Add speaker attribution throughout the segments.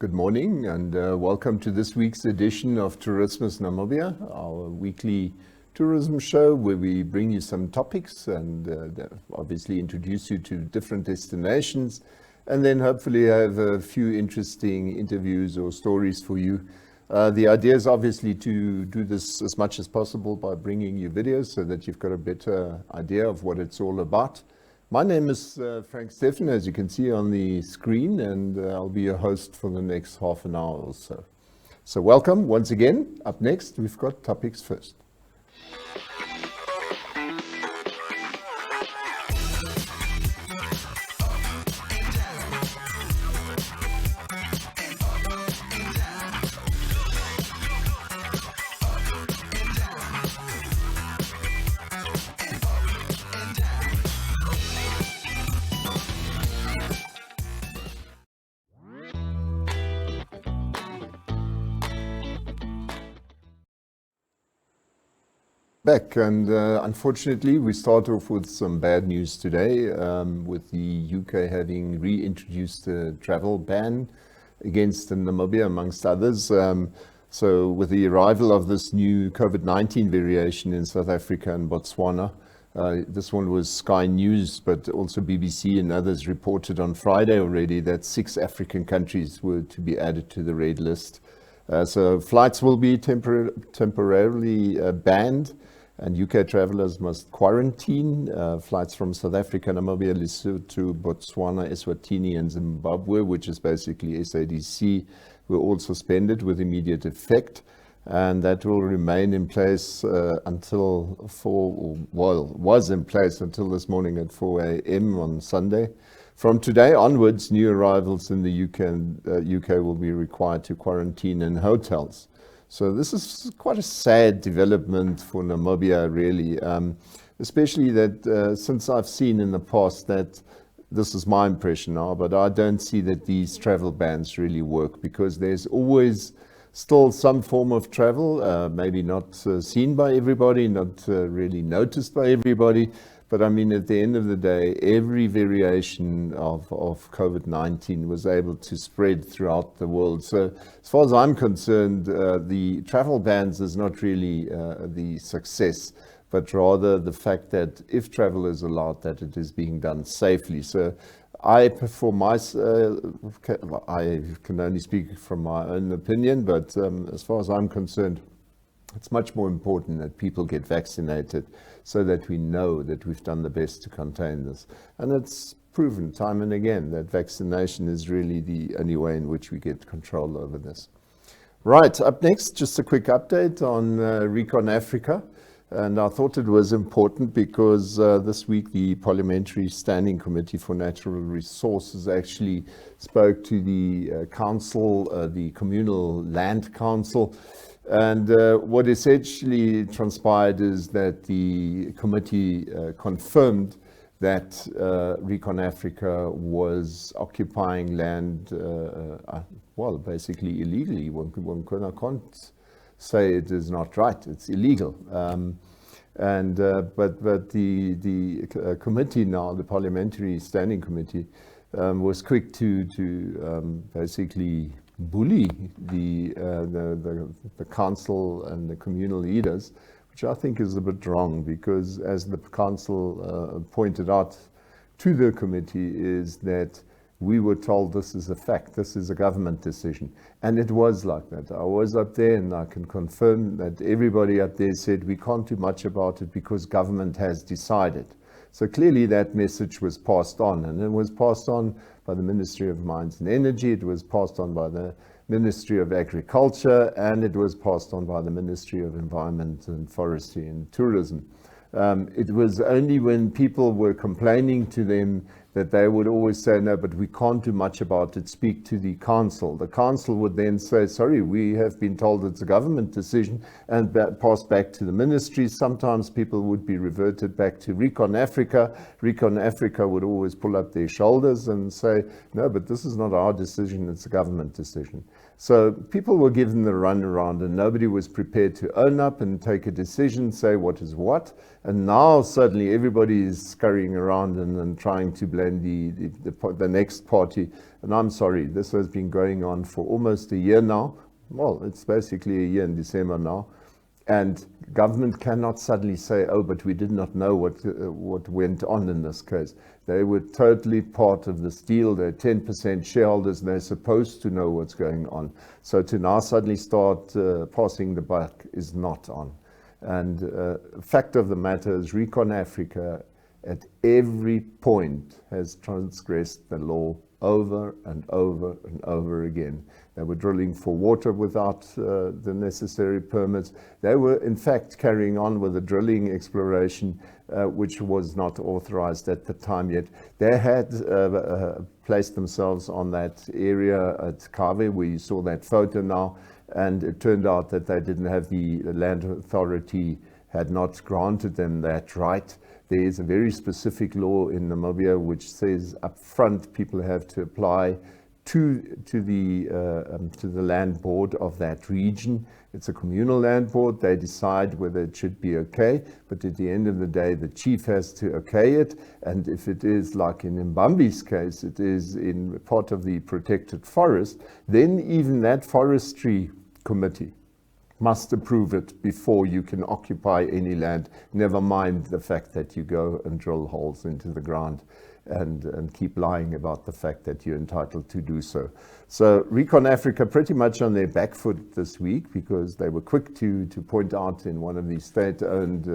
Speaker 1: Good morning and welcome to this week's edition of Tourismus Namibia, our weekly tourism show where we bring you some topics and obviously introduce you to different destinations and then hopefully have a few interesting interviews or stories for you. The idea is obviously to do this as much as possible by bringing you videos so that you've got a better idea of what it's all about. My name is Frank Steffen, as you can see on the screen, and I'll be your host for the next half an hour or so. So welcome once again. Up next, we've got Topics First. Back, and unfortunately we start off with some bad news today, with the UK having reintroduced a travel ban against Namibia amongst others. So with the arrival of this new COVID-19 variation in South Africa and Botswana, this one was Sky News, but also BBC and others reported on Friday already that 6 African countries were to be added to the red list. So flights will be temporarily banned, and UK travellers must quarantine. Flights from South Africa, Namibia, Lesotho, Botswana, Eswatini and Zimbabwe, which is basically SADC, were all suspended with immediate effect. And that will remain in place was in place until this morning at 4 a.m. on Sunday. From today onwards, new arrivals in the UK will be required to quarantine in hotels. So this is quite a sad development for Namibia, really, especially that since I've seen in the past that, this is my impression now, but I don't see that these travel bans really work, because there's always still some form of travel, maybe not seen by everybody, not really noticed by everybody. But I mean, at the end of the day, every variation of COVID-19 was able to spread throughout the world. So as far as I'm concerned, the travel bans is not really the success, but rather the fact that if travel is allowed, that it is being done safely. So I can only speak from my own opinion, but as far as I'm concerned, it's much more important that people get vaccinated so that we know that we've done the best to contain this. And it's proven time and again that vaccination is really the only way in which we get control over this. Right, up next, just a quick update on Recon Africa. And I thought it was important because this week the Parliamentary Standing Committee for Natural Resources actually spoke to the council, the Communal Land Council. And what essentially transpired is that the committee confirmed that Recon Africa was occupying land, basically illegally. One can't say it is not right, it's illegal. But the committee now, the Parliamentary Standing Committee, was quick to basically bully the council and the communal leaders, which I think is a bit wrong, because as the council pointed out to the committee, is that we were told this is a fact, this is a government decision. And it was like that. I was up there and I can confirm that everybody up there said we can't do much about it because government has decided. So clearly that message was passed on, and it was passed on by the Ministry of Mines and Energy, it was passed on by the Ministry of Agriculture, and it was passed on by the Ministry of Environment and Forestry and Tourism. It was only when people were complaining to them that they would always say, no, but we can't do much about it, speak to the council. The council would then say, sorry, we have been told it's a government decision, and pass back to the ministry. Sometimes people would be reverted back to Recon Africa. Recon Africa would always pull up their shoulders and say, no, but this is not our decision, it's a government decision. So people were given the runaround and nobody was prepared to own up and take a decision, say what is what. And now suddenly everybody is scurrying around and trying to blame the next party. And I'm sorry, this has been going on for almost a year now. Well, it's basically a year in December now. And government cannot suddenly say, oh, but we did not know what went on in this case. They were totally part of this deal. They're 10% shareholders, and they're supposed to know what's going on. So to now suddenly start passing the buck is not on. And fact of the matter is Recon Africa at every point has transgressed the law over and over and over again. They were drilling for water without the necessary permits. They were, in fact, carrying on with the drilling exploration, which was not authorized at the time yet. They had placed themselves on that area at Kave, where you saw that photo now, and it turned out that they didn't have the land authority, had not granted them that right. There is a very specific law in Namibia which says up front people have to apply to the land board of that region. It's a communal land board. They decide whether it should be okay, but at the end of the day, the chief has to okay it. And if it is like in Mbambi's case, it is in part of the protected forest, then even that forestry committee must approve it before you can occupy any land, never mind the fact that you go and drill holes into the ground and keep lying about the fact that you're entitled to do so. So Recon Africa pretty much on their back foot this week, because they were quick to point out in one of these state-owned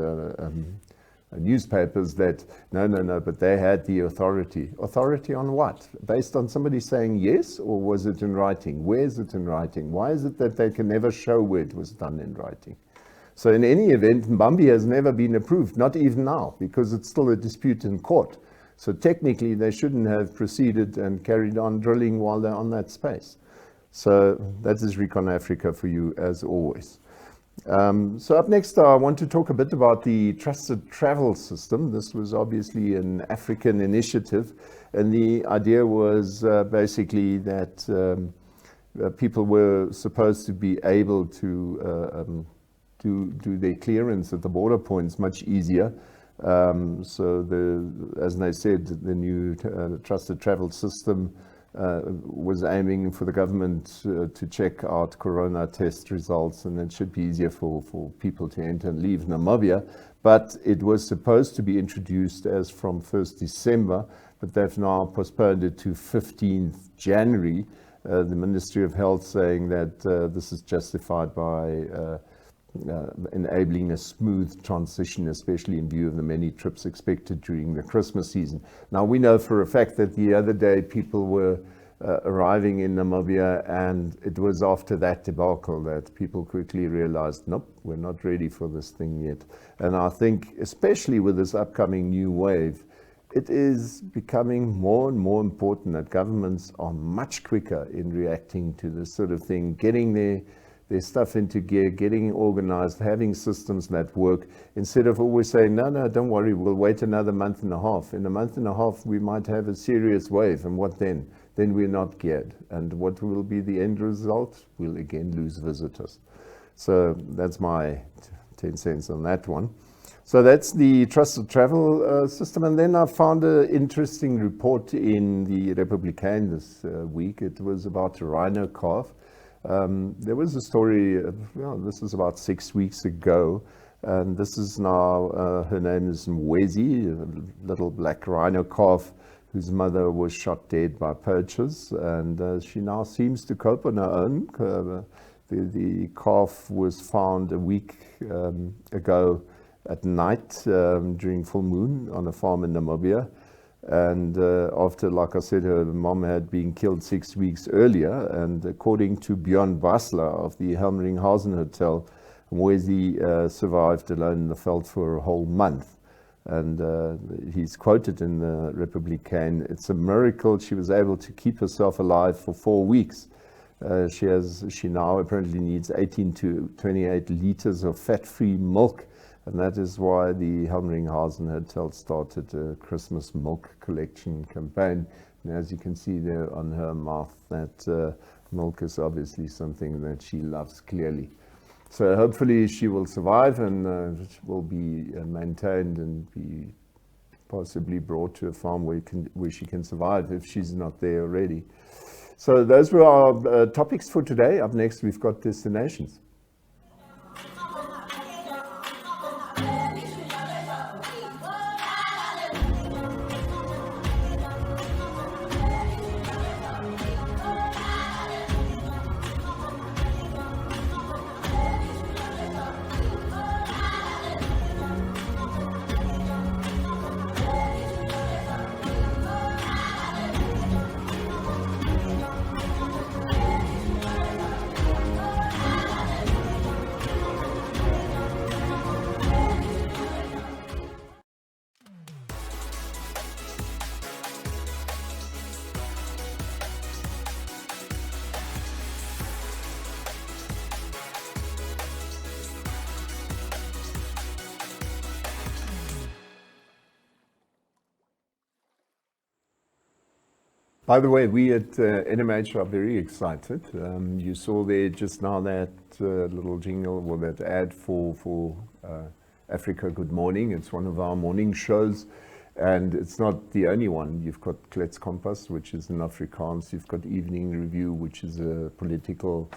Speaker 1: newspapers that no, but they had the authority. Authority on what? Based on somebody saying yes, or was it in writing? Where is it in writing? Why is it that they can never show where it was done in writing? So in any event, Mbambi has never been approved, not even now, because it's still a dispute in court. So technically they shouldn't have proceeded and carried on drilling while they're on that space. So that is Recon Africa for you as always. So up next, I want to talk a bit about the trusted travel system. This was obviously an African initiative, and the idea was basically that people were supposed to be able to do their clearance at the border points much easier. So as they said, the new trusted travel system was aiming for the government to check out corona test results, and it should be easier for people to enter and leave Namibia. But it was supposed to be introduced as from 1st December, but they've now postponed it to 15th January. The Ministry of Health saying that this is justified by enabling a smooth transition, especially in view of the many trips expected during the Christmas season. Now, we know for a fact that the other day people were arriving in Namibia, and it was after that debacle that people quickly realized, nope, we're not ready for this thing yet. And I think, especially with this upcoming new wave, it is becoming more and more important that governments are much quicker in reacting to this sort of thing, getting their stuff into gear, getting organized, having systems that work, instead of always saying, no, don't worry, we'll wait another month and a half. In a month and a half, we might have a serious wave, and what then? Then we're not geared. And what will be the end result? We'll again lose visitors. So that's my 10 cents on that one. So that's the trusted travel system. And then I found an interesting report in the Republican this week. It was about a rhino calf. There was a story, this is about 6 weeks ago, and this is now, her name is Mwezi, a little black rhino calf whose mother was shot dead by poachers, and she now seems to cope on her own. The calf was found a week ago at night during full moon on a farm in Namibia. And after, like I said, her mom had been killed 6 weeks earlier. And according to Björn Basler of the Helmeringhausen Hotel, Mwezi survived alone in the veld for a whole month. And he's quoted in the Republican, "It's a miracle she was able to keep herself alive for 4 weeks. She now apparently needs 18 to 28 liters of fat-free milk. And that is why the Helmeringhausen Hotel started a Christmas milk collection campaign. And as you can see there on her mouth, that milk is obviously something that she loves clearly. So hopefully she will survive and will be maintained and be possibly brought to a farm where she can survive if she's not there already. So those were our topics for today. Up next, we've got destinations. By the way, we at NMH are very excited. You saw there just now that little jingle or that ad for Africa Good Morning. It's one of our morning shows, and it's not the only one. You've got Klets Kompas, which is in Afrikaans. You've got Evening Review, which is a political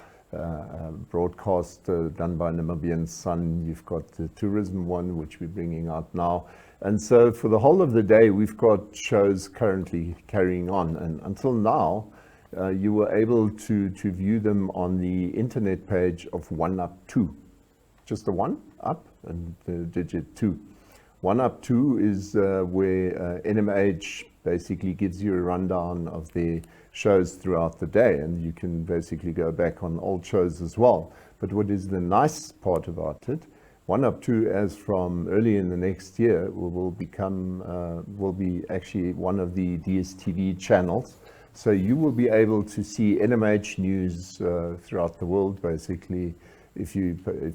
Speaker 1: broadcast done by Namibian Sun. You've got the tourism one, which we're bringing out now. And so for the whole of the day, we've got shows currently carrying on. And until now, you were able to view them on the internet page of 1UP2. Just the 1 up and the digit 2. 1UP2 is where NMH basically gives you a rundown of their shows throughout the day. And you can basically go back on old shows as well. But what is the nice part about it, 1UP2, as from early in the next year, will be actually one of the DSTV channels. So you will be able to see NMH news throughout the world, basically, throughout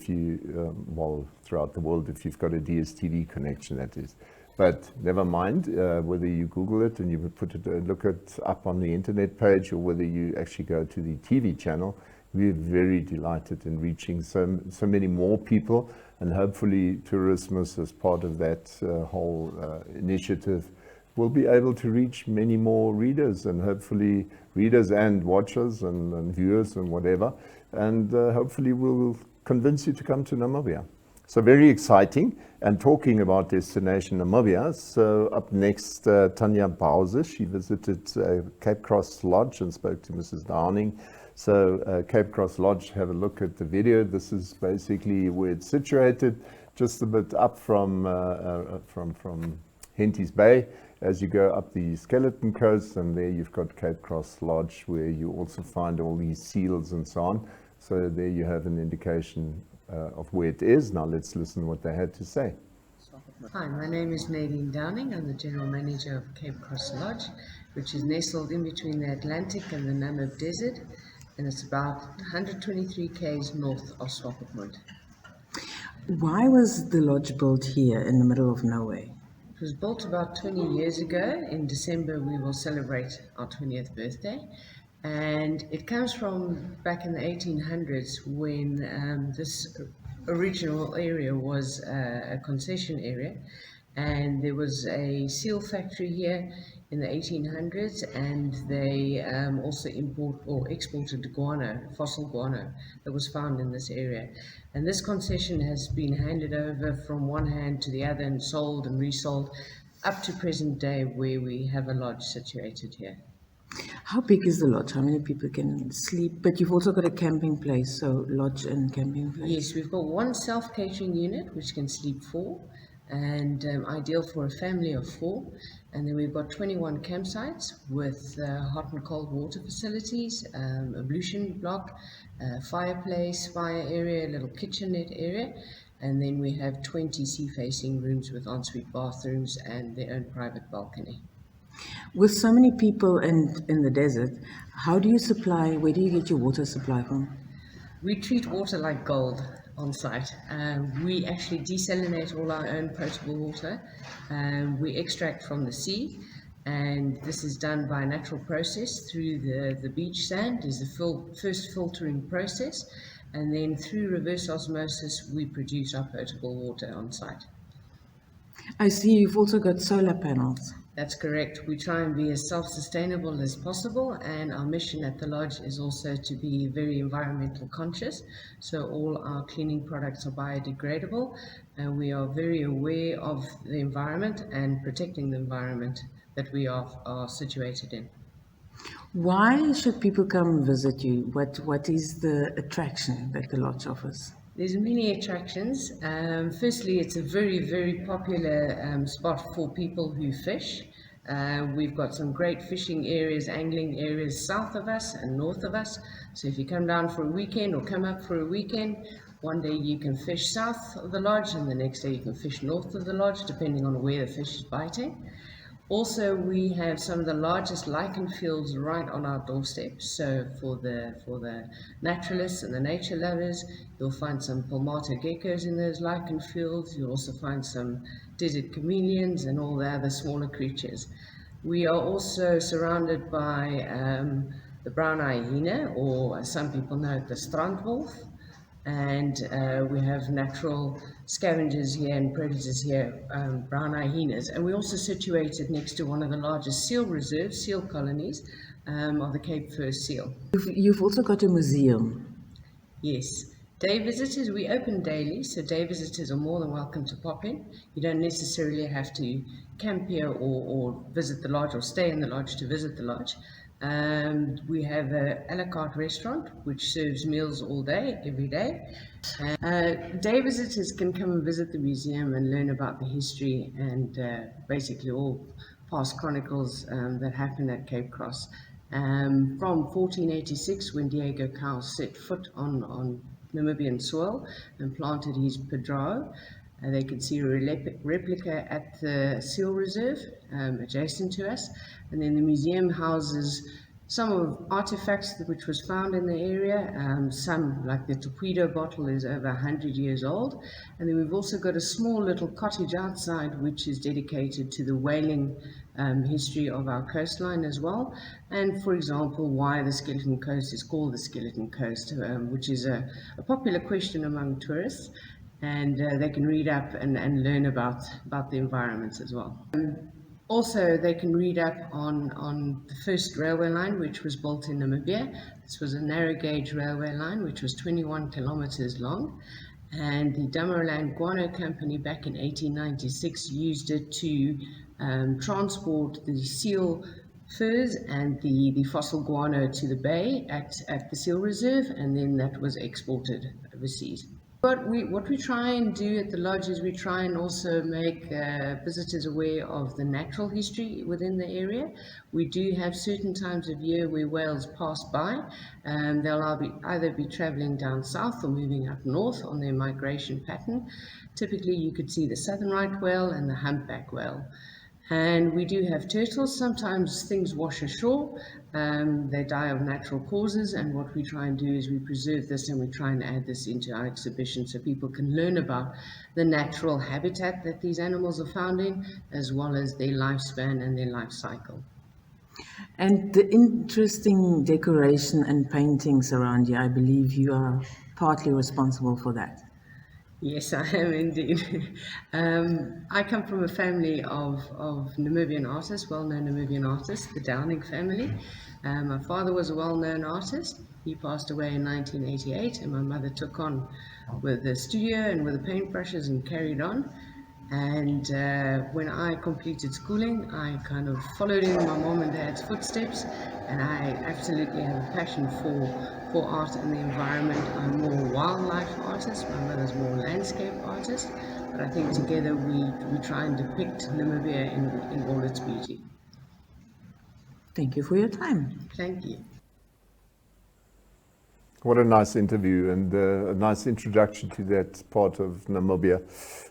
Speaker 1: the world, if you've got a DSTV connection, that is. But never mind whether you Google it and you put it, look it up on the internet page, or whether you actually go to the TV channel. We're very delighted in reaching so many more people, and hopefully Tourismus, as part of that whole initiative, will be able to reach many more readers, and hopefully readers and watchers and viewers and whatever, and hopefully we'll convince you to come to Namibia. So very exciting. And talking about Destination Namibia, so up next, Tanya Bowser, she visited Cape Cross Lodge and spoke to Mrs. Downing. So Cape Cross Lodge, have a look at the video. This is basically where it's situated, just a bit up from Henties Bay as you go up the Skeleton Coast, and there you've got Cape Cross Lodge, where you also find all these seals and so on. So there you have an indication of where it is. Now let's listen what they had to say.
Speaker 2: Hi, my name is Nadine Downing. I'm the General Manager of Cape Cross Lodge, which is nestled in between the Atlantic and the Namib Desert, and it's about 123 km north of Swakopmund.
Speaker 3: Why was the lodge built here in the middle of nowhere?
Speaker 2: It was built about 20 years ago. In December we will celebrate our 20th birthday, and it comes from back in the 1800s when this original area was a concession area, and there was a seal factory here in the 1800s, and they also exported guano, fossil guano that was found in this area. And this concession has been handed over from one hand to the other and sold and resold up to present day, where we have a lodge situated here.
Speaker 3: How big is the lodge? How many people can sleep? But you've also got a camping place, so lodge and camping place.
Speaker 2: Yes, we've got one self-catering unit which can sleep 4, and ideal for a family of 4. And then we've got 21 campsites with hot and cold water facilities, ablution block, fireplace, fire area, little kitchenette area, and then we have 20 sea-facing rooms with ensuite bathrooms and their own private balcony.
Speaker 3: With so many people in the desert, where do you get your water supply from?
Speaker 2: We treat water like gold on site. We actually desalinate all our own potable water. We extract from the sea, And this is done by a natural process through the beach sand is the first filtering process, and then through reverse osmosis we produce our potable water on site.
Speaker 3: I see you've also got solar panels.
Speaker 2: That's correct. We try and be as self-sustainable as possible, and our mission at the lodge is also to be very environmental conscious. So all our cleaning products are biodegradable, and we are very aware of the environment and protecting the environment that we are situated in.
Speaker 3: Why should people come visit you? What is the attraction that the lodge offers?
Speaker 2: There's many attractions. Firstly, it's a very, very popular spot for people who fish. We've got some great fishing areas, angling areas south of us and north of us. So if you come down for a weekend or come up for a weekend, one day you can fish south of the lodge and the next day you can fish north of the lodge, depending on where the fish is biting. Also, we have some of the largest lichen fields right on our doorstep. So for the naturalists and the nature lovers, you'll find some palmato geckos in those lichen fields. You'll also find some desert chameleons and all the other smaller creatures. We are also surrounded by the brown hyena, or as some people know it, the strandwolf. And we have natural scavengers here and predators here, brown hyenas. And we're also situated next to one of the largest seal reserves, seal colonies of the Cape Fur seal.
Speaker 3: You've also got a museum.
Speaker 2: Yes. Day visitors, we open daily, so day visitors are more than welcome to pop in. You don't necessarily have to camp here or visit the lodge or stay in the lodge to visit the lodge. We have a la carte restaurant which serves meals all day, every day. Day visitors can come and visit the museum and learn about the history and basically all past chronicles that happened at Cape Cross. From 1486, when Diego Cao set foot on Namibian soil and planted his padrao. They could see a replica at the seal reserve adjacent to us, and then the museum houses some of artifacts which was found in the area. Some, like the torpedo bottle, is over 100 years old, and then we've also got a small little cottage outside which is dedicated to the whaling history of our coastline as well, and for example why the Skeleton Coast is called the Skeleton Coast, which is a popular question among tourists. And they can read up and learn about the environments as well. Also, they can read up on the first railway line, which was built in Namibia. This was a narrow gauge railway line, which was 21 kilometers long. And the Damaraland Guano Company back in 1896 used it to transport the seal furs and the fossil guano to the bay at the seal reserve, and then that was exported overseas. What we try and do at the lodge is we try and also make visitors aware of the natural history within the area. We do have certain times of year where whales pass by, and they'll either be traveling down south or moving up north on their migration pattern. Typically you could see the southern right whale and the humpback whale. And we do have turtles. Sometimes things wash ashore, they die of natural causes, and what we try and do is we preserve this and we try and add this into our exhibition so people can learn about the natural habitat that these animals are found in, as well as their lifespan and their life cycle.
Speaker 3: And the interesting decoration and paintings around you, I believe you are partly responsible for that.
Speaker 2: Yes, I am indeed. I come from a family of Namibian artists, well-known Namibian artists, the Downing family. My father was a well-known artist. He passed away in 1988, and my mother took on with the studio and with the paintbrushes and carried on. And when I completed schooling, I kind of followed in my mom and dad's footsteps, and I absolutely have a passion for art and the environment. I'm more wildlife artist, my mother's more landscape artist, but I think together we try and depict Namibia in all its beauty.
Speaker 3: Thank you for your time.
Speaker 2: Thank you.
Speaker 1: What a nice interview and a nice introduction to that part of Namibia.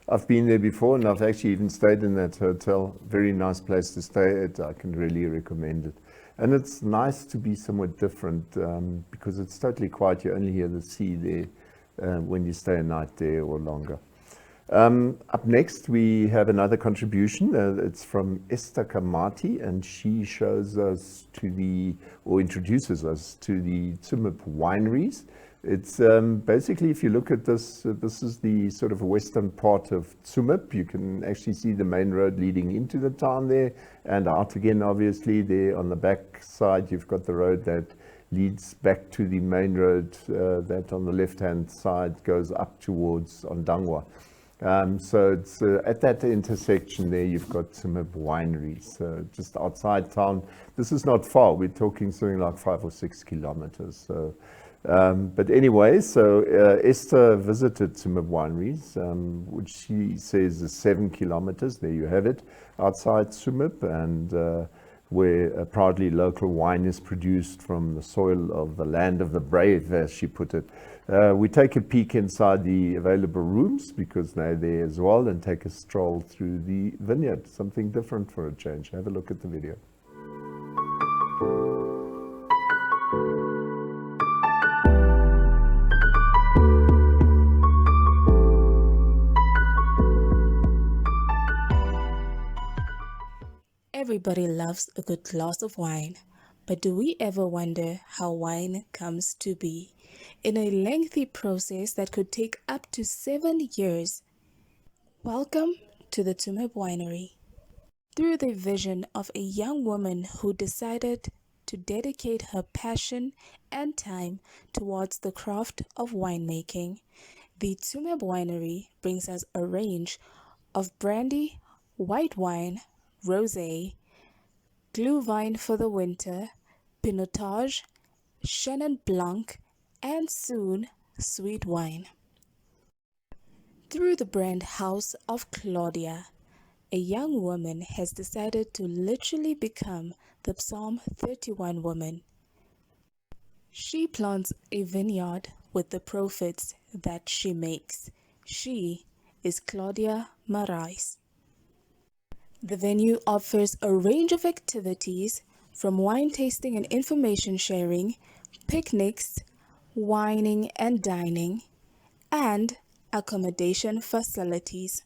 Speaker 1: I've been there before and I've actually even stayed in that hotel. Very nice place to stay at. I can really recommend it. And it's nice to be somewhat different because it's totally quiet. You only hear the sea there when you stay a night there or longer. Up next, we have another contribution. It's from Esther Kamati, and she shows us or introduces us to the Tsumeb Wineries. It's basically, if you look at this, this is the sort of western part of Tsumeb. You can actually see the main road leading into the town there, and out again, obviously. There on the back side, you've got the road that leads back to the main road that on the left-hand side goes up towards Ondangwa. So it's at that intersection there, you've got Tsumeb Wineries, just outside town. This is not far. We're talking something like 5 or 6 kilometers. So, but anyway, so Esther visited Tsumeb Wineries, which she says is 7 kilometers. There you have it, outside Tsumeb, and where a proudly local wine is produced from the soil of the land of the brave, as she put it. We take a peek inside the available rooms, because they're there as well, and take a stroll through the vineyard, something different for a change. Have a look at the video.
Speaker 4: Everybody loves a good glass of wine, but do we ever wonder how wine comes to be? In a lengthy process that could take up to 7 years. Welcome to the Tsumeb Winery. Through the vision of a young woman who decided to dedicate her passion and time towards the craft of winemaking, the Tsumeb Winery brings us a range of brandy, white wine, rosé, glühwein for the winter, pinotage, chenin blanc, and soon sweet wine. Through the brand house of Claudia, a young woman has decided to literally become the Psalm 31 woman. She plants a vineyard with the profits that she makes. She is Claudia Marais. The venue offers a range of activities from wine tasting and information sharing, picnics, wining and dining, and accommodation facilities.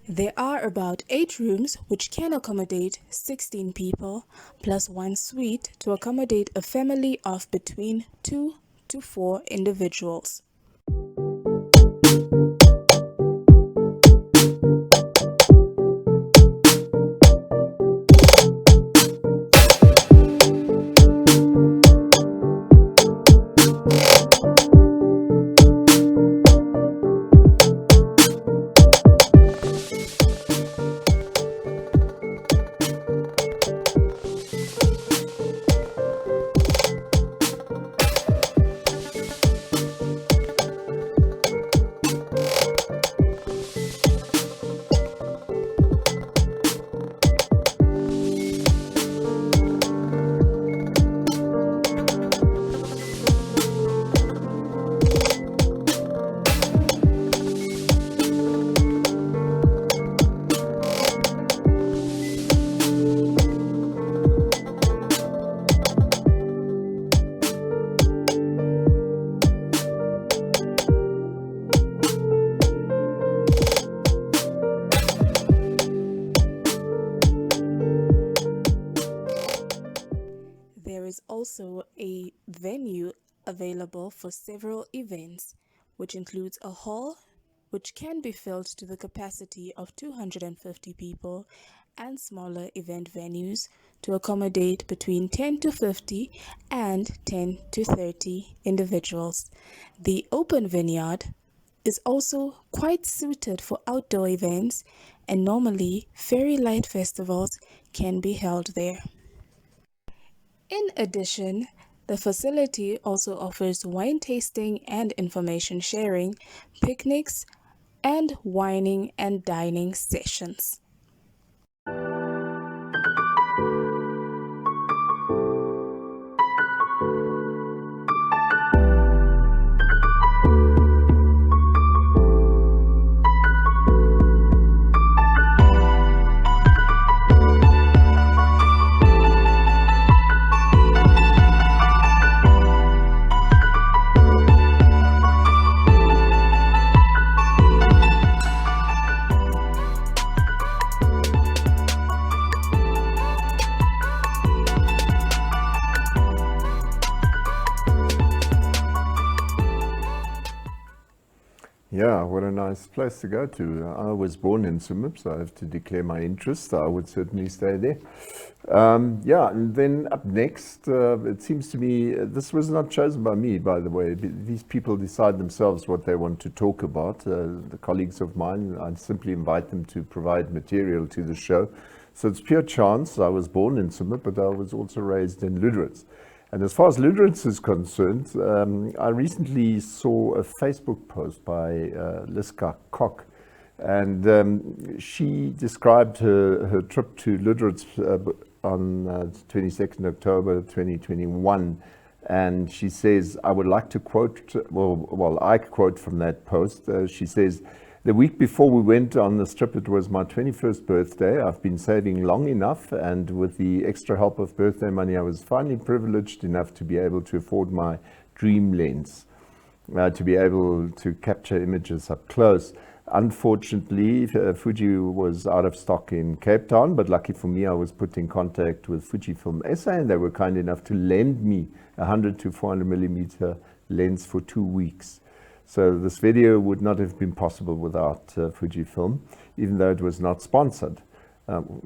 Speaker 4: There are about 8 rooms which can accommodate 16 people, plus 1 suite to accommodate a family of between 2 to 4 individuals. Also a venue available for several events, which includes a hall which can be filled to the capacity of 250 people, and smaller event venues to accommodate between 10 to 50 and 10 to 30 individuals. The open vineyard is also quite suited for outdoor events, and normally fairy light festivals can be held there. In addition, the facility also offers wine tasting and information sharing, picnics, and wining and dining sessions.
Speaker 1: Yeah, what a nice place to go to. I was born in Tsumeb, so I have to declare my interest. I would certainly stay there. Yeah, and then up next, it seems to me, this was not chosen by me, by the way. These people decide themselves what they want to talk about. The colleagues of mine, I simply invite them to provide material to the show. So it's pure chance. I was born in Tsumeb, but I was also raised in Lüderitz. And as far as Lüderitz is concerned, I recently saw a Facebook post by Liska Kock, and she described her trip to Lüderitz on 22nd October 2021, and she says, I would like to quote, well, I quote from that post. She says, "The week before we went on this trip, it was my 21st birthday. I've been saving long enough, and with the extra help of birthday money, I was finally privileged enough to be able to afford my dream lens, to be able to capture images up close. Unfortunately, Fuji was out of stock in Cape Town, but lucky for me, I was put in contact with Fujifilm SA, and they were kind enough to lend me a 100 to 400 millimeter lens for 2 weeks. So this video would not have been possible without Fujifilm, even though it was not sponsored.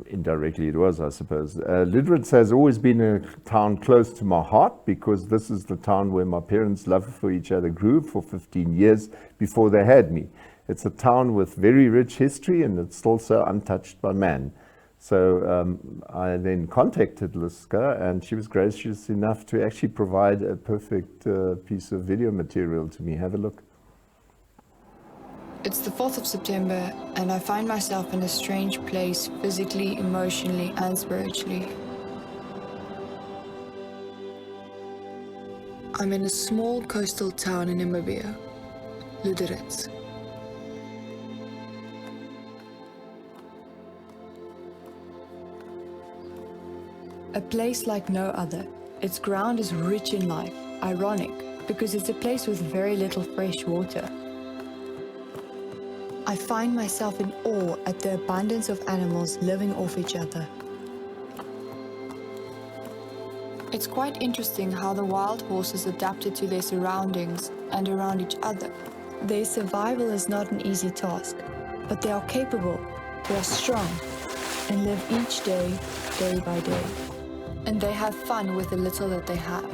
Speaker 1: Indirectly it was, I suppose. Lüderitz has always been a town close to my heart because this is the town where my parents' love for each other grew for 15 years before they had me. It's a town with very rich history, and it's still so untouched by man. So I then contacted Liska, and she was gracious enough to actually provide a perfect piece of video material to me. Have a look.
Speaker 5: It's the 4th of September, and I find myself in a strange place physically, emotionally, and spiritually. I'm in a small coastal town in Namibia, Lüderitz. A place like no other. Its ground is rich in life, ironic, because it's a place with very little fresh water. I find myself in awe at the abundance of animals living off each other. It's quite interesting how the wild horses adapted to their surroundings and around each other. Their survival is not an easy task, but they are capable, they are strong, and live each day, day by day. And they have fun with the little that they have.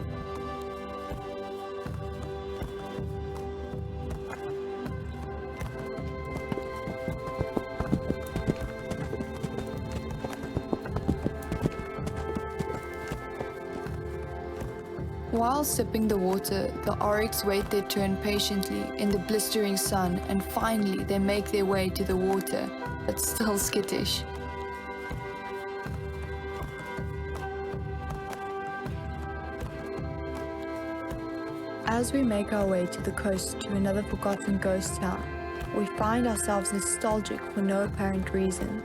Speaker 5: While sipping the water, the oryx wait their turn patiently in the blistering sun, and finally they make their way to the water, but still skittish. As we make our way to the coast to another forgotten ghost town, we find ourselves nostalgic for no apparent reason.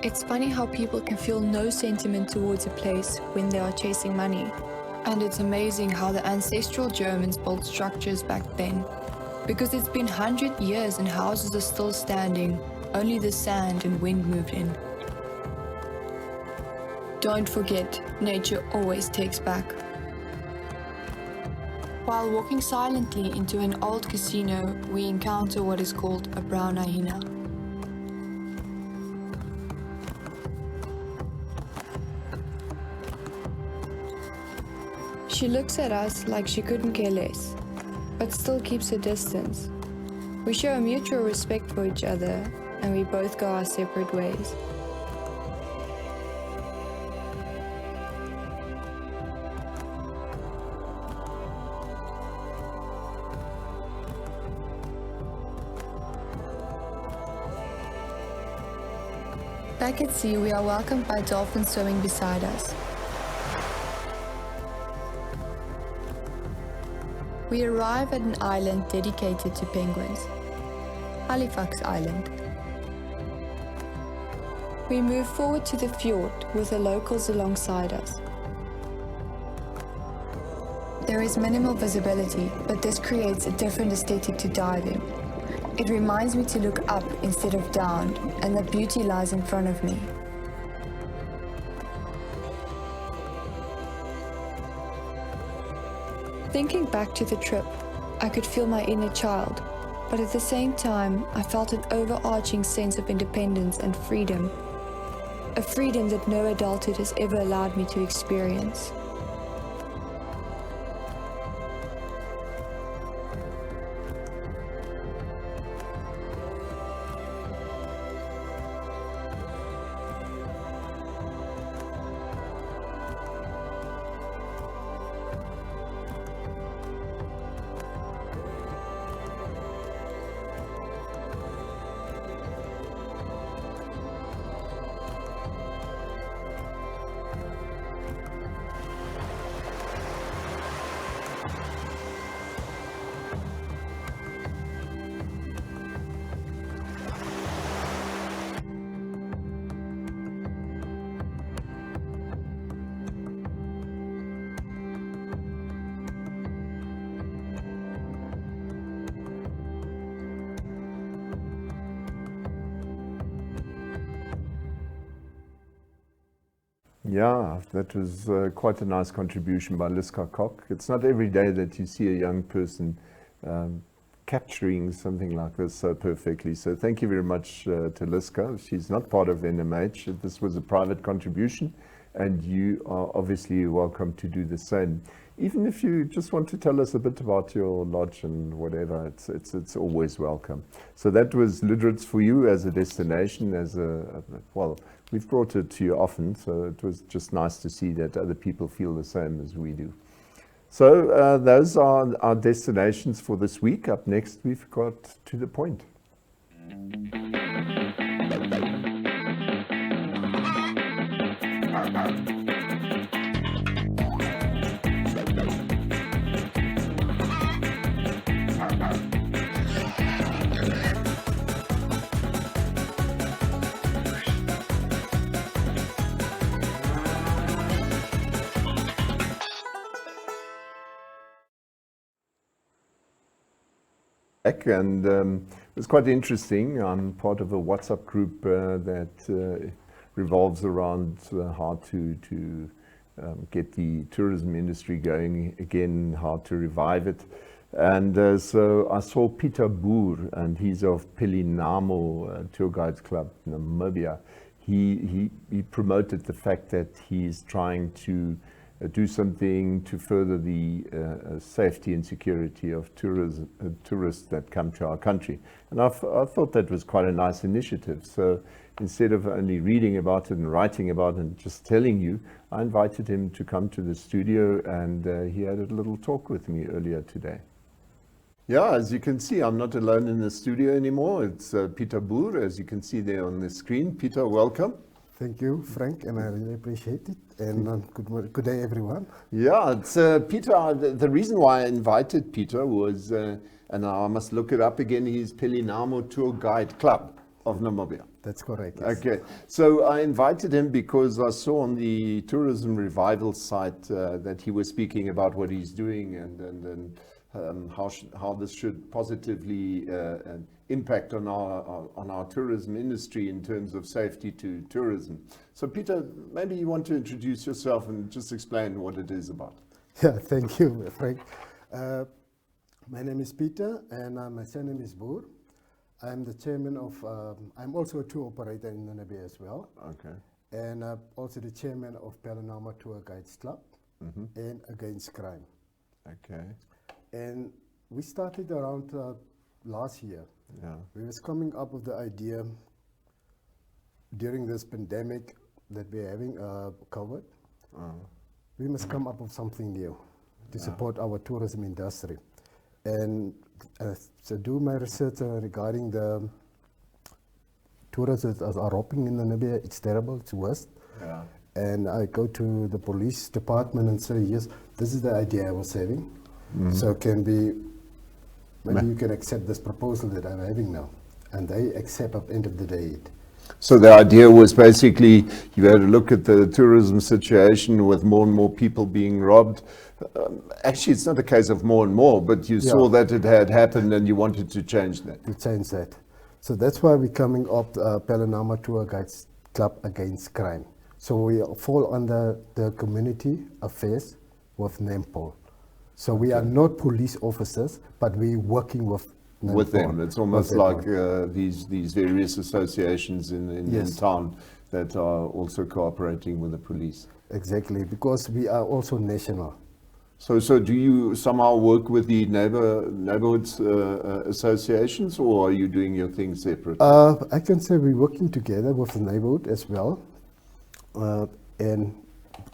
Speaker 5: It's funny how people can feel no sentiment towards a place when they are chasing money. And it's amazing how the ancestral Germans built structures back then. Because it's been 100 years and houses are still standing, only the sand and wind moved in. Don't forget, nature always takes back. While walking silently into an old casino, we encounter what is called a brown hyena. She looks at us like she couldn't care less, but still keeps her distance. We show a mutual respect for each other, and we both go our separate ways. Back at sea, we are welcomed by dolphins swimming beside us. We arrive at an island dedicated to penguins, Halifax Island. We move forward to the fjord with the locals alongside us. There is minimal visibility, but this creates a different aesthetic to diving. It reminds me to look up instead of down, and that beauty lies in front of me. Thinking back to the trip, I could feel my inner child, but at the same time, I felt an overarching sense of independence and freedom. A freedom that no adulthood has ever allowed me to experience.
Speaker 1: Yeah, that was quite a nice contribution by Liska Kock. It's not every day that you see a young person capturing something like this so perfectly. So thank you very much to Liska. She's not part of NMH. This was a private contribution, and you are obviously welcome to do the same. Even if you just want to tell us a bit about your lodge and whatever, it's always welcome. So that was Lüderitz for you as a destination, well, we've brought it to you often, so it was just nice to see that other people feel the same as we do. So those are our destinations for this week. Up next, we've got To the Point. And it was quite interesting. I'm part of a WhatsApp group that revolves around how to get the tourism industry going again, how to revive it. And so I saw Peter Boer, and he's of Pelynamo Tour Guide Club, Namibia. He promoted the fact that he's trying to do something to further the safety and security of tourists that come to our country. And I thought that was quite a nice initiative. So instead of only reading about it and writing about it and just telling you, I invited him to come to the studio, and he had a little talk with me earlier today. Yeah, as you can see, I'm not alone in the studio anymore. It's Peter Boer, as you can see there on the screen. Peter, welcome.
Speaker 6: Thank you, Frank, and I really appreciate it. And good day, everyone.
Speaker 1: Yeah, it's Peter. The reason why I invited Peter was, and I must look it up again, he's Pelynamo Tour Guide Club of Namibia.
Speaker 6: That's correct. Yes.
Speaker 1: Okay, so I invited him because I saw on the tourism revival site that he was speaking about what he's doing and how this should positively impact on our tourism industry in terms of safety to tourism. So Peter, maybe you want to introduce yourself and just explain what it is about.
Speaker 6: Yeah, thank you, Frank. My name is Peter, and my surname is Boer. I'm the chairman of, I'm also a tour operator in Namibia as well.
Speaker 1: Okay.
Speaker 6: And also the chairman of Pelynamo Tour Guide Club and Against Crime.
Speaker 1: Okay.
Speaker 6: And we started around last year.
Speaker 1: Yeah.
Speaker 6: We was coming up with the idea during this pandemic that we're having COVID. We must come up with something new to support our tourism industry. And so do my research regarding the tourists that are robbing in Namibia. It's terrible, it's worse.
Speaker 1: Yeah.
Speaker 6: And I go to the police department and say, yes, this is the idea I was having. So maybe you can accept this proposal that I'm having now. And they accept at the end of the day it.
Speaker 1: So the idea was basically you had a look at the tourism situation with more and more people being robbed. Actually, it's not a case of more and more, but you saw that it had happened and you wanted to change that.
Speaker 6: To change that. So that's why we're coming up Pelynamo Tour Guides Club Against Crime. So we fall under the community affairs with NAMPOL. So we are not police officers, but we're working with
Speaker 1: them. It's almost like these various associations in
Speaker 6: Yes.
Speaker 1: town that are also cooperating with the police.
Speaker 6: Exactly, because we are also national.
Speaker 1: So do you somehow work with the neighborhoods associations, or are you doing your thing separate?
Speaker 6: I can say we're working together with the neighborhood as well, and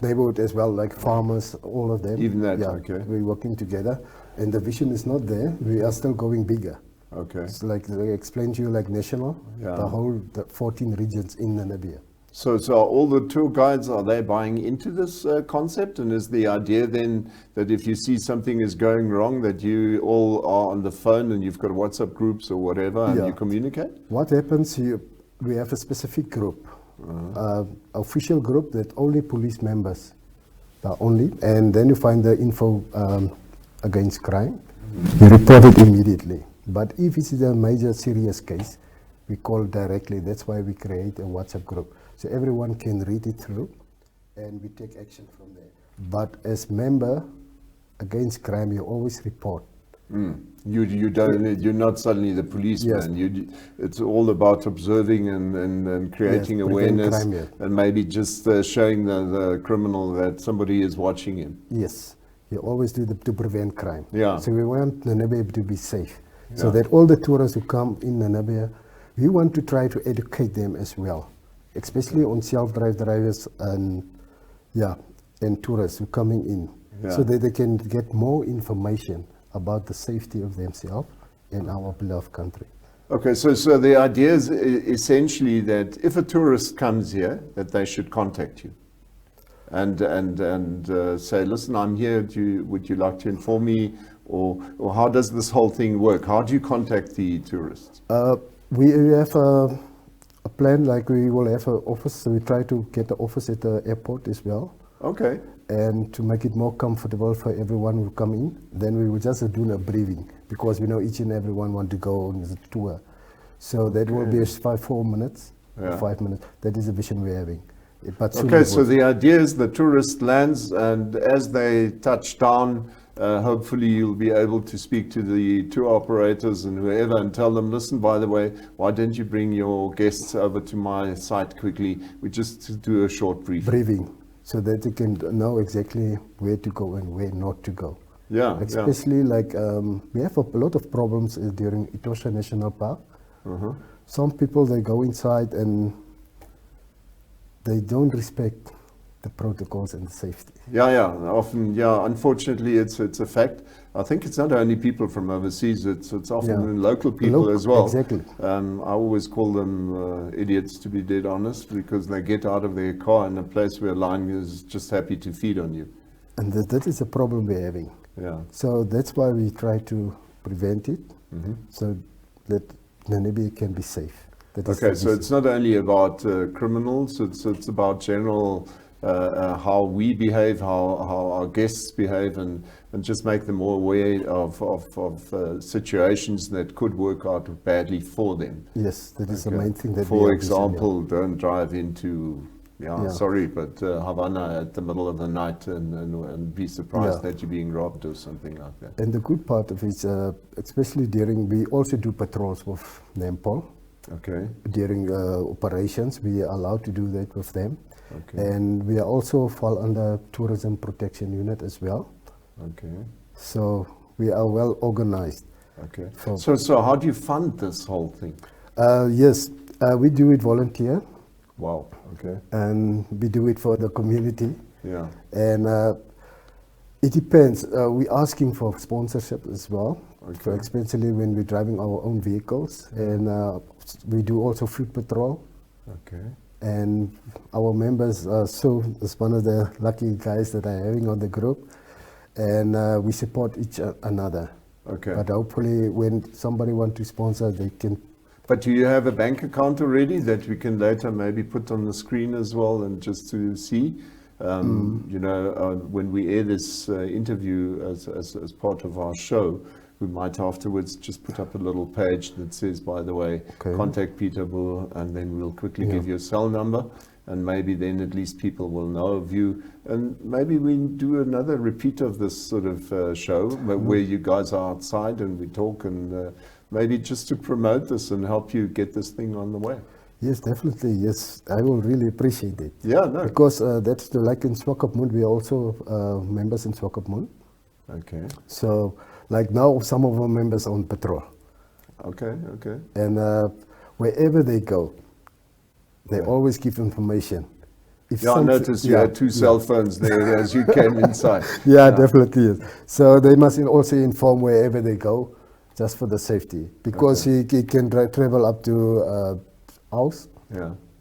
Speaker 6: neighborhood as well, like farmers, all of them.
Speaker 1: Even that,
Speaker 6: yeah,
Speaker 1: okay.
Speaker 6: We're working together, and the vision is not there. We are still going bigger.
Speaker 1: Okay.
Speaker 6: It's like I explained to you, like national,
Speaker 1: Yeah.
Speaker 6: the 14 regions in Namibia.
Speaker 1: So all the tour guides, are they buying into this concept? And is the idea then that if you see something is going wrong, that you all are on the phone and you've got WhatsApp groups or whatever, and
Speaker 6: Yeah.
Speaker 1: you communicate?
Speaker 6: What happens here, we have a specific group, official group that only police members are only, and then you find the info against crime. You report it immediately. But if it's a major serious case, we call directly. That's why we create a WhatsApp group. So everyone can read it through, and we take action from there. But as member against crime, you always report.
Speaker 1: You don't. You're not suddenly the policeman.
Speaker 6: Yes.
Speaker 1: It's all about observing and creating
Speaker 6: Yes, prevent
Speaker 1: awareness,
Speaker 6: crime, yes.
Speaker 1: and maybe just showing the criminal that somebody is watching him.
Speaker 6: Yes, you always do to prevent crime.
Speaker 1: Yeah.
Speaker 6: So we want Namibia to be safe. So
Speaker 1: Yeah.
Speaker 6: that all the tourists who come in Namibia, we want to try to educate them as well, especially on self-drive drivers and tourists who coming in,
Speaker 1: Yeah.
Speaker 6: so that they can get more information about the safety of themselves and our beloved country.
Speaker 1: Okay, so the idea is essentially that if a tourist comes here, that they should contact you, and say, listen, I'm here. Would you like to inform me, or how does this whole thing work? How do you contact the tourists?
Speaker 6: We have a plan, like we will have an office, so we try to get the office at the airport as well.
Speaker 1: Okay.
Speaker 6: And to make it more comfortable for everyone who come in, then we will just do a briefing, because we know each and everyone want to go on the tour. So that will be 4 minutes,
Speaker 1: Yeah.
Speaker 6: 5 minutes. That is the vision we're having. But soon
Speaker 1: Okay,
Speaker 6: it
Speaker 1: so
Speaker 6: will-
Speaker 1: the idea is the tourist lands, and as they touch down, hopefully you'll be able to speak to the tour operators and whoever and tell them, listen, by the way, why don't you bring your guests over to my site quickly? We just do a short briefing.
Speaker 6: briefing, so that they can know exactly where to go and where not to go.
Speaker 1: Yeah,
Speaker 6: Especially like we have a lot of problems during Etosha National Park. Some people, they go inside and they don't respect the protocols and the safety.
Speaker 1: Yeah. Often, unfortunately, it's a fact. I think it's not only people from overseas, it's often local people as well.
Speaker 6: Exactly.
Speaker 1: I always call them idiots, to be dead honest, because they get out of their car in a place where a lion is just happy to feed on you.
Speaker 6: And that is a problem we're having.
Speaker 1: Yeah.
Speaker 6: So that's why we try to prevent it, so that Namibia can be safe. That is
Speaker 1: Okay,
Speaker 6: the
Speaker 1: so
Speaker 6: vision.
Speaker 1: it's not only about criminals, it's about general how we behave, how our guests behave, and just make them more aware of situations that could work out badly for them.
Speaker 6: Yes, that is the
Speaker 1: Okay.
Speaker 6: main thing that we
Speaker 1: For
Speaker 6: are
Speaker 1: example, don't drive into,
Speaker 6: Yeah.
Speaker 1: sorry, but Havana at the middle of the night and be surprised
Speaker 6: Yeah.
Speaker 1: that you're being robbed or something like that.
Speaker 6: And the good part of it is, especially we also do patrols with NAMPOL.
Speaker 1: Okay,
Speaker 6: During operations, we are allowed to do that with them.
Speaker 1: okay,
Speaker 6: And we are also fall under Tourism Protection Unit as well.
Speaker 1: okay,
Speaker 6: So we are well organized.
Speaker 1: okay.
Speaker 6: So-
Speaker 1: So how do you fund this whole thing?
Speaker 6: Yes, we do it volunteer,
Speaker 1: Wow, okay,
Speaker 6: and we do it for the community.
Speaker 1: yeah.
Speaker 6: And it depends. We're asking for sponsorship as well,
Speaker 1: Okay.
Speaker 6: especially when we're driving our own vehicles. And we do also food patrol.
Speaker 1: Okay.
Speaker 6: And our members is one of the lucky guys that I'm having on the group. And we support each another.
Speaker 1: Okay.
Speaker 6: But hopefully when somebody wants to sponsor, they can.
Speaker 1: But do you have a bank account already that we can later maybe put on the screen as well, and just to see? You know, when we air this interview as part of our show, we might afterwards just put up a little page that says, by the way,
Speaker 6: Okay.
Speaker 1: contact Peter Boer, and then we'll quickly
Speaker 6: Yeah.
Speaker 1: give you a cell number. and maybe then at least people will know of you. And maybe we do another repeat of this sort of show where you guys are outside and we talk, and maybe just to promote this and help you get this thing on the way.
Speaker 6: Yes, definitely. Yes, I will really appreciate it.
Speaker 1: Yeah, no.
Speaker 6: Because that's like in Swakop Moon, we are also members in Swakop Moon.
Speaker 1: Okay.
Speaker 6: So, like now, some of our members are on patrol.
Speaker 1: Okay, okay.
Speaker 6: And wherever they go, they always give information. If
Speaker 1: I noticed you had 2 cell phones there as you came inside.
Speaker 6: Yeah, definitely. Yes. So they must also inform wherever they go, just for the safety. Because he can travel up to house,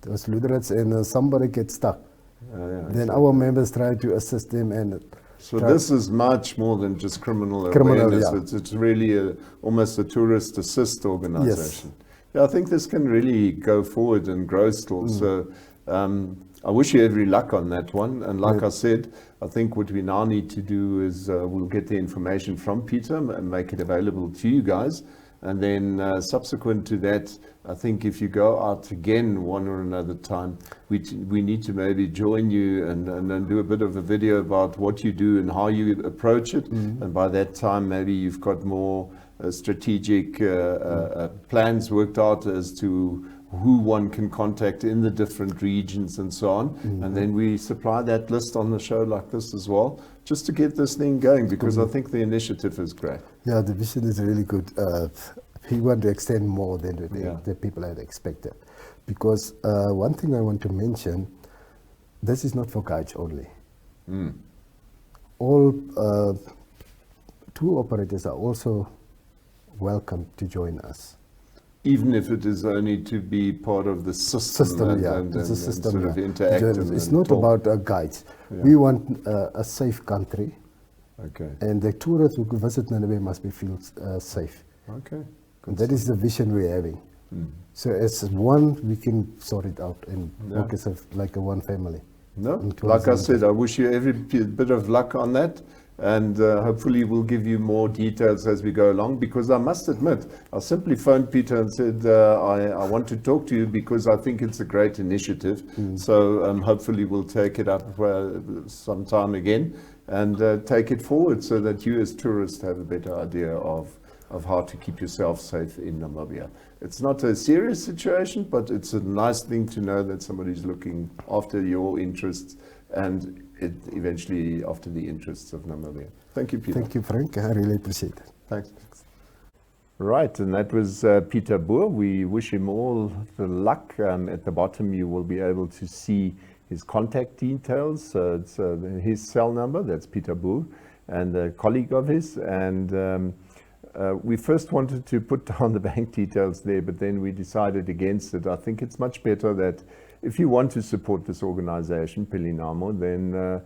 Speaker 6: those Lüderitz, and somebody gets stuck. Then our members try to assist them. And
Speaker 1: so this is much more than just criminal awareness.
Speaker 6: Yeah.
Speaker 1: It's really almost a tourist assist organization.
Speaker 6: Yes.
Speaker 1: Yeah, I think this can really go forward and grow still. So I wish you every luck on that one. And like I said, I think what we now need to do is we'll get the information from Peter and make it available to you guys. And then subsequent to that, I think if you go out again one or another time, we need to maybe join you and do a bit of a video about what you do and how you approach it. And by that time, maybe you've got more strategic plans worked out as to who one can contact in the different regions and so on. And then we supply that list on the show like this as well, just to get this thing going, because I think the initiative is great.
Speaker 6: Yeah, the vision is really good. We want to extend more than the people had expected. Because one thing I want to mention, this is not for guides only. All tour operators are also welcome to join us.
Speaker 1: Even if it is only to be part of the system, and sort of interactive.
Speaker 6: It's not about guides. We want a safe country.
Speaker 1: Okay.
Speaker 6: And the tourists who visit Namibia must be feel safe.
Speaker 1: Okay.
Speaker 6: And that is the vision we're having. So as one, we can sort it out and work as like a one family.
Speaker 1: No, like I said, I wish you every bit of luck on that. And hopefully we'll give you more details as we go along, because I must admit, I simply phoned Peter and said, I want to talk to you because I think it's a great initiative. So hopefully we'll take it up sometime again and take it forward so that you as tourists have a better idea of how to keep yourself safe in Namibia. It's not a serious situation, but it's a nice thing to know that somebody's looking after your interests and eventually after the interests of Namibia. Thank you, Peter.
Speaker 6: Thank you, Frank. I really appreciate it.
Speaker 1: Thanks. Right, and that was Peter Boer. We wish him all the luck. At the bottom, you will be able to see his contact details. It's his cell number, that's Peter Boer, and a colleague of his. And we first wanted to put down the bank details there, but then we decided against it. I think it's much better that if you want to support this organization, Pelynamo, then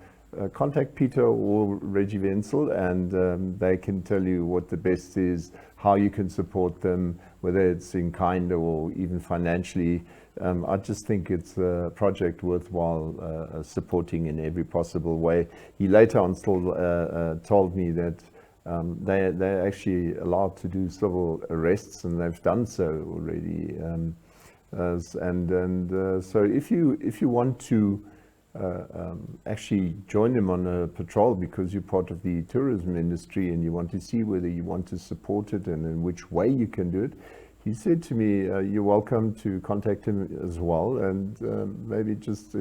Speaker 1: contact Peter or Reggie Wenzel, and they can tell you what the best is, how you can support them, whether it's in kind or even financially. I just think it's a project worthwhile supporting in every possible way. He later on still told me that they're actually allowed to do civil arrests, and they've done so already. So if you want to actually join them on a patrol because you're part of the tourism industry and you want to see whether you want to support it and in which way you can do it, he said to me, you're welcome to contact him as well, and maybe just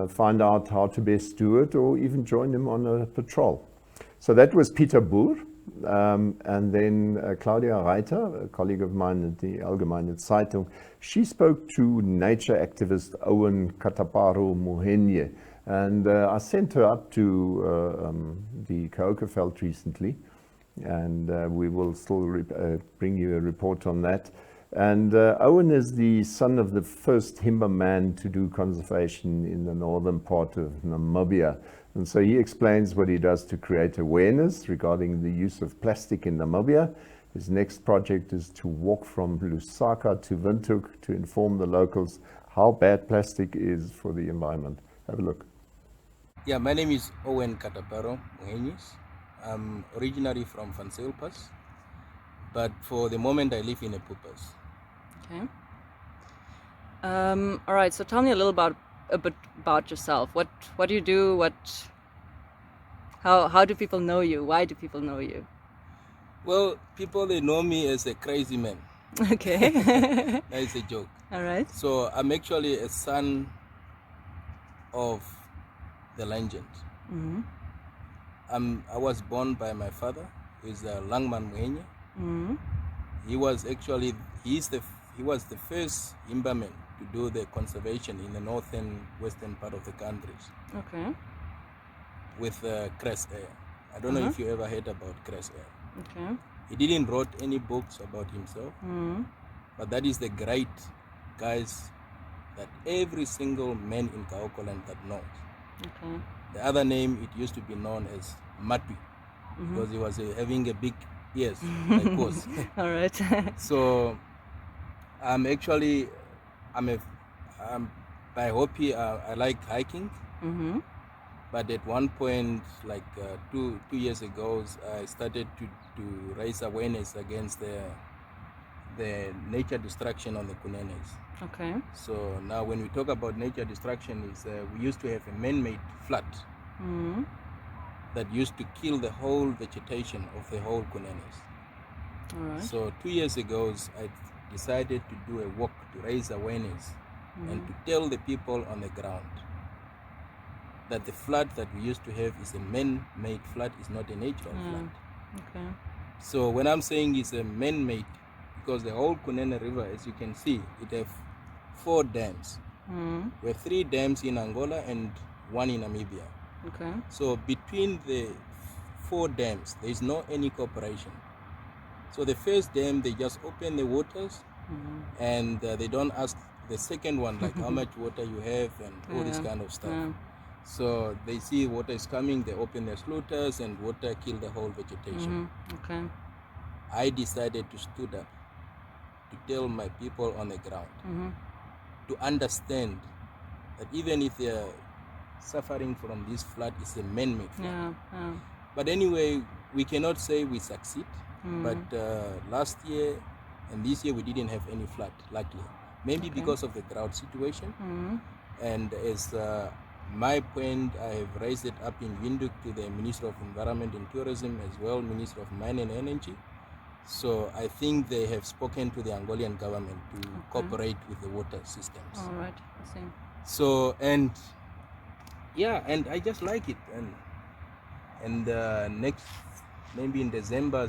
Speaker 1: find out how to best do it, or even join him on a patrol. So that was Peter Boer. And then Claudia Reiter, a colleague of mine at the Allgemeine Zeitung, she spoke to nature activist Owen Kataparrot Muhenje. And I sent her up to the Kaokoveld recently, and we will still bring you a report on that. And Owen is the son of the first Himba man to do conservation in the northern part of Namibia. And so he explains what he does to create awareness regarding the use of plastic in Namibia. His next project is to walk from Lusaka to Windhoek to inform the locals how bad plastic is for the environment. Have a look.
Speaker 7: Yeah, my name is Owen Kataparrot Muhenje. I'm originally from Van Zeilpas, but for the moment I live in Epupas.
Speaker 8: Okay. All right, so tell me a little about a bit about yourself. What do you do? How do people know you? Why do people know you?
Speaker 7: Well, people, they know me as a crazy man.
Speaker 8: Okay.
Speaker 7: That is a joke.
Speaker 8: All right.
Speaker 7: So I'm actually a son of the legend.
Speaker 8: Mm-hmm.
Speaker 7: I was born by my father, who is Langman Muhenje.
Speaker 8: Mm-hmm.
Speaker 7: He was the first Imbaman to do the conservation in the northern western part of the countries.
Speaker 8: Okay.
Speaker 7: With Cress Air. I don't know if you ever heard about Cress Air.
Speaker 8: Okay.
Speaker 7: He didn't write any books about himself, but that is the great guys that every single man in Kaokoveld that knows.
Speaker 8: Okay.
Speaker 7: The other name, it used to be known as Matwi, because he was having a big ears, like horse.
Speaker 8: All right.
Speaker 7: So by hobby, I like hiking.
Speaker 8: Mm-hmm.
Speaker 7: But at one point, like 2 years ago, I started to raise awareness against the nature destruction on the Kunenes.
Speaker 8: Okay.
Speaker 7: So now when we talk about nature destruction, we used to have a man-made flood that used to kill the whole vegetation of the whole Kunenes.
Speaker 8: All right.
Speaker 7: So 2 years ago, I decided to do a walk to raise awareness and to tell the people on the ground that the flood that we used to have is a man-made flood, is not a natural flood.
Speaker 8: Okay.
Speaker 7: So when I'm saying it's a man-made, because the whole Kunene River, as you can see, it have 4 dams. We have 3 dams in Angola and 1 in Namibia.
Speaker 8: Okay.
Speaker 7: So between the 4 dams, there is no any cooperation. So the first dam, they just open the waters and they don't ask the second one, like how much water you have and all this kind of stuff.
Speaker 8: Yeah.
Speaker 7: So they see water is coming, they open their sluices and water kill the whole vegetation.
Speaker 8: Okay.
Speaker 7: I decided to stood up to tell my people on the ground to understand that even if they are suffering from this flood, it's a man-made flood.
Speaker 8: Yeah.
Speaker 7: But anyway, we cannot say we succeed. But last year and this year we didn't have any flood, luckily. Maybe because of the drought situation. And as my point, I have raised it up in Windhoek to the Minister of Environment and Tourism, as well Minister of Mine and Energy. So I think they have spoken to the Angolan government to cooperate with the water systems.
Speaker 8: All right. I see.
Speaker 7: So and I just like it. And next, maybe in December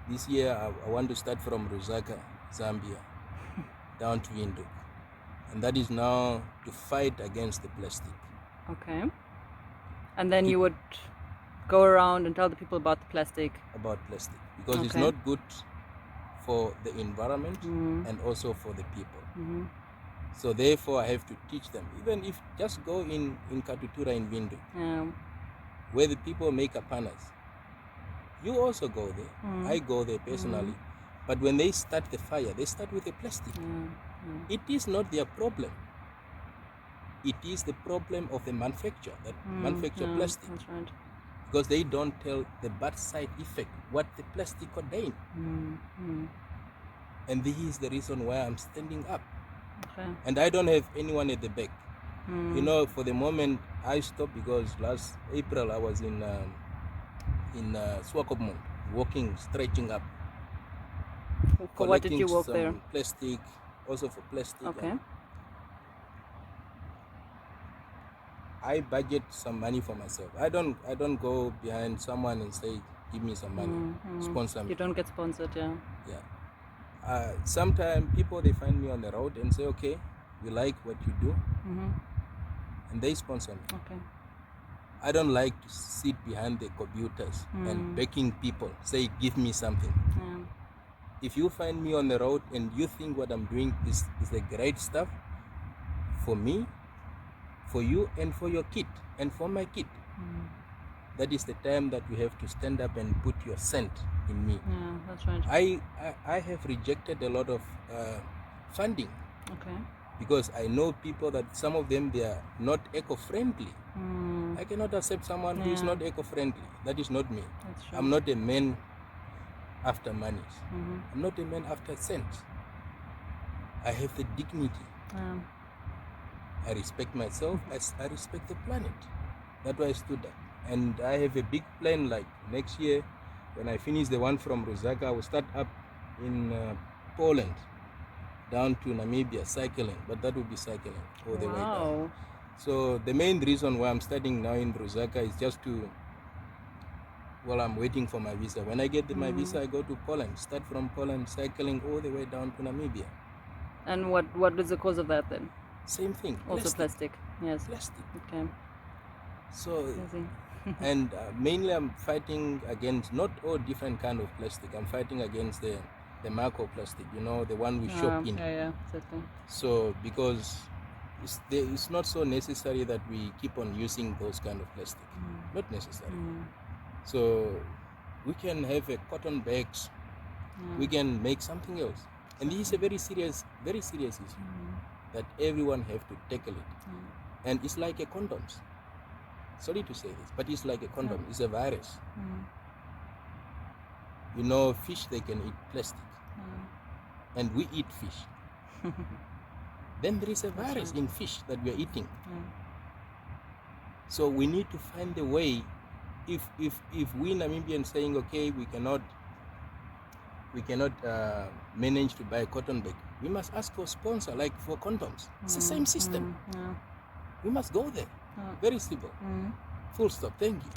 Speaker 7: this year, I want to start from Lusaka, Zambia, down to Windhoek. And that is now to fight against the plastic.
Speaker 8: Okay. And then you would go around and tell the people about the plastic.
Speaker 7: About plastic. Because it's not good for the environment and also for the people. So therefore I have to teach them. Even if just go in Katutura in Windhoek, where the people make apanas. You also go there. I go there personally. But when they start the fire, they start with the plastic. It is not their problem. It is the problem of the manufacturer that manufacture plastic.
Speaker 8: That's right.
Speaker 7: Because they don't tell the bad side effect, what the plastic contains. And this is the reason why I'm standing up.
Speaker 8: Okay.
Speaker 7: And I don't have anyone at the back. You know, for the moment, I stopped because last April I was in Swakopmund, walking, stretching up.
Speaker 8: For what did you walk
Speaker 7: some
Speaker 8: there?
Speaker 7: Plastic, also for plastic.
Speaker 8: Okay.
Speaker 7: I budget some money for myself. I don't go behind someone and say, give me some money, sponsor me.
Speaker 8: You don't get sponsored, yeah.
Speaker 7: Yeah. Sometimes people, they find me on the road and say, okay, we like what you do, and they sponsor me.
Speaker 8: Okay.
Speaker 7: I don't like to sit behind the computers and begging people, say, give me something.
Speaker 8: Yeah.
Speaker 7: If you find me on the road and you think what I'm doing is a great stuff for me, for you, and for your kid, and for my kid, that is the time that you have to stand up and put your cent in me.
Speaker 8: Yeah, that's right.
Speaker 7: I have rejected a lot of funding.
Speaker 8: Okay.
Speaker 7: Because I know people that some of them, they are not eco-friendly. I cannot accept someone who is not eco-friendly. That is not me.
Speaker 8: That's true.
Speaker 7: I'm not a man after money. I'm not a man after cents. I have the dignity. I respect myself, I respect the planet. That's why I stood up. And I have a big plan, like next year, when I finish the one from Lusaka, I will start up in Poland, down to Namibia, cycling, but that will be cycling all the way down. So the main reason why I'm studying now in Lusaka is just to, well, I'm waiting for my visa. When I get my visa, I go to Poland, start from Poland, cycling all the way down to Namibia.
Speaker 8: And what is the cause of that then?
Speaker 7: Same thing.
Speaker 8: Also plastic. Yes.
Speaker 7: Plastic.
Speaker 8: Okay.
Speaker 7: So, and mainly I'm fighting against not all different kind of plastic. I'm fighting against the microplastic, you know, the one we shop in.
Speaker 8: Yeah, exactly.
Speaker 7: So because it's not so necessary that we keep on using those kind of plastic. Not necessary. So we can have a cotton bags. We can make something else. And this is a very serious issue that everyone have to tackle it. And it's like a condoms. Sorry to say this, but it's like a condom. It's a virus. You know, fish, they can eat plastic. And we eat fish. Then there is a virus in fish that we are eating. So we need to find a way. If we Namibians saying, okay, we cannot manage to buy a cotton bag, we must ask for sponsor, like for condoms. It's the same system. We must go there. Very simple. Full stop. Thank you.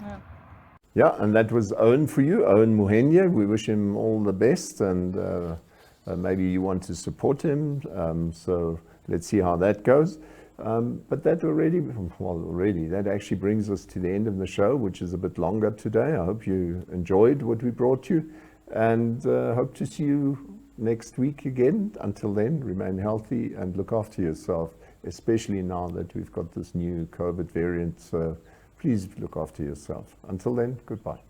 Speaker 1: Yeah, and that was Owen for you, Owen Muhenje. We wish him all the best, and maybe you want to support him. So let's see how that goes. But that that actually brings us to the end of the show, which is a bit longer today. I hope you enjoyed what we brought you, and hope to see you next week again. Until then, remain healthy and look after yourself, especially now that we've got this new COVID variant. So please look after yourself. Until then, goodbye.